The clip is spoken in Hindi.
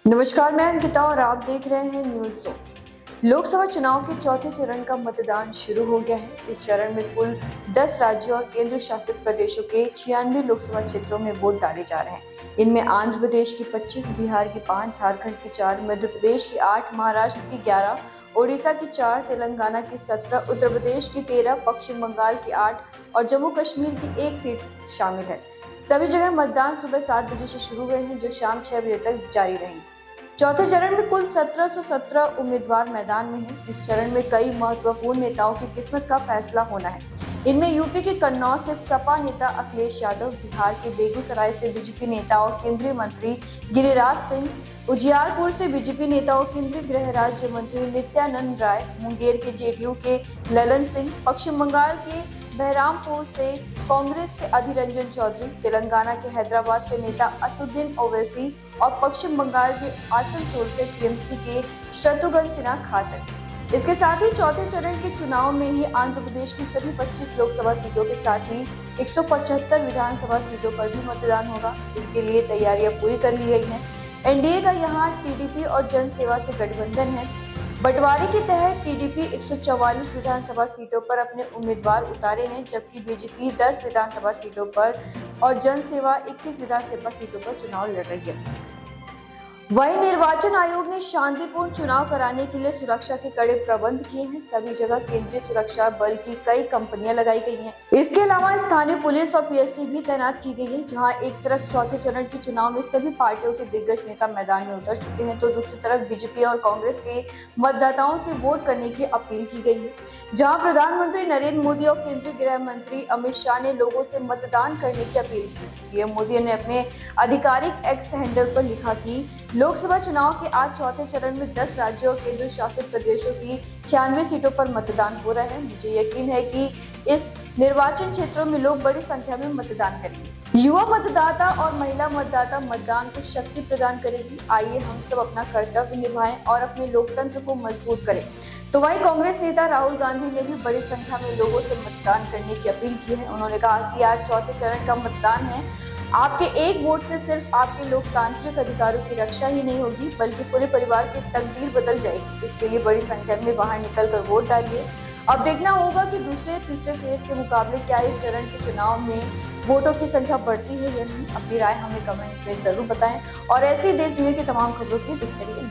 नमस्कार, मैं अंकिता और आप देख रहे हैं न्यूज जोन। लोकसभा चुनाव के चौथे चरण का मतदान शुरू हो गया है। इस चरण में कुल 10 राज्यों और केंद्र शासित प्रदेशों के 96 लोकसभा क्षेत्रों में वोट डाले जा रहे हैं। इनमें आंध्र प्रदेश की 25, बिहार की 5, झारखंड की 4, मध्य प्रदेश की 8, महाराष्ट्र की 11, ओडिशा की 4, तेलंगाना की 17, उत्तर प्रदेश की 13, पश्चिम बंगाल की 8 और जम्मू कश्मीर की 1 सीट शामिल है। सभी जगह मतदान सुबह 7 बजे से शुरू हुए हैं, जो शाम 6 बजे तक जारी रहेंगे। चौथे चरण में कुल 1717 उम्मीदवार मैदान में हैं। इस चरण में कई महत्वपूर्ण नेताओं की किस्मत का फैसला होना है। इनमें यूपी के कन्नौज से सपा नेता अखिलेश यादव, बिहार के बेगूसराय से बीजेपी नेता और केंद्रीय मंत्री गिरिराज सिंह, उजियारपुर से बीजेपी नेता और केंद्रीय गृह राज्य मंत्री नित्यानंद राय, मुंगेर के जेडीयू के ललन सिंह, पश्चिम बंगाल के बहरामपुर से कांग्रेस के अधीर रंजन चौधरी, तेलंगाना के हैदराबाद से नेता असुद्दीन ओवैसी और पश्चिम बंगाल के आसनसोल से टीएमसी के शत्रुघ्न सिन्हा खास है। इसके साथ ही चौथे चरण के चुनाव में ही आंध्र प्रदेश की सभी 25 लोकसभा सीटों के साथ ही 175 विधानसभा सीटों पर भी मतदान होगा। इसके लिए तैयारियां पूरी कर ली गई हैं। एनडीए का यहाँ टीडीपी और जन सेवा से गठबंधन है। बंटवारे के तहत टीडीपी 144 विधानसभा सीटों पर अपने उम्मीदवार उतारे हैं, जबकि बीजेपी 10 विधानसभा सीटों पर और जन सेवा 21 विधानसभा सीटों पर चुनाव लड़ रही है। वहीं निर्वाचन आयोग ने शांतिपूर्ण चुनाव कराने के लिए सुरक्षा के कड़े प्रबंध किए हैं। सभी जगह केंद्रीय सुरक्षा बल की कई कंपनियां लगाई गई हैं। इसके अलावा स्थानीय पुलिस और पीएससी भी तैनात की गई है। जहां एक तरफ चौथे चरण के चुनाव में सभी पार्टियों के दिग्गज नेता मैदान में उतर चुके हैं, तो दूसरी तरफ बीजेपी और कांग्रेस के मतदाताओं से वोट करने की अपील की गई है। जहाँ प्रधानमंत्री नरेंद्र मोदी और केंद्रीय गृह मंत्री अमित शाह ने लोगों से मतदान करने की अपील की। पीएम मोदी ने अपने आधिकारिक एक्स हैंडल पर लिखा कि लोकसभा चुनाव के आज चौथे चरण में 10 राज्यों और केंद्र शासित प्रदेशों की 96 सीटों पर मतदान हो रहा है। मुझे यकीन है कि इस निर्वाचन क्षेत्रों में लोग बड़ी संख्या में मतदान करेंगे। युवा मतदाता और महिला मतदाता मतदान को शक्ति प्रदान करेगी। आइए हम सब अपना कर्तव्य निभाएं और अपने लोकतंत्र को मजबूत करें। तो वहीं कांग्रेस नेता राहुल गांधी ने भी बड़ी संख्या में लोगों से मतदान करने की अपील की है। उन्होंने कहा कि आज चौथे चरण का मतदान है। आपके एक वोट से सिर्फ आपके लोकतांत्रिक अधिकारों की रक्षा ही नहीं होगी, बल्कि पूरे परिवार की तकदीर बदल जाएगी। इसके लिए बड़ी संख्या में बाहर निकलकर वोट डालिए। अब देखना होगा कि दूसरे तीसरे फेज के मुकाबले क्या इस चरण के चुनाव में वोटों की संख्या बढ़ती है या नहीं। अपनी राय हमें कमेंट में जरूर बताएं और ऐसी देश दुनिया की तमाम खबरों की देखते रहिए।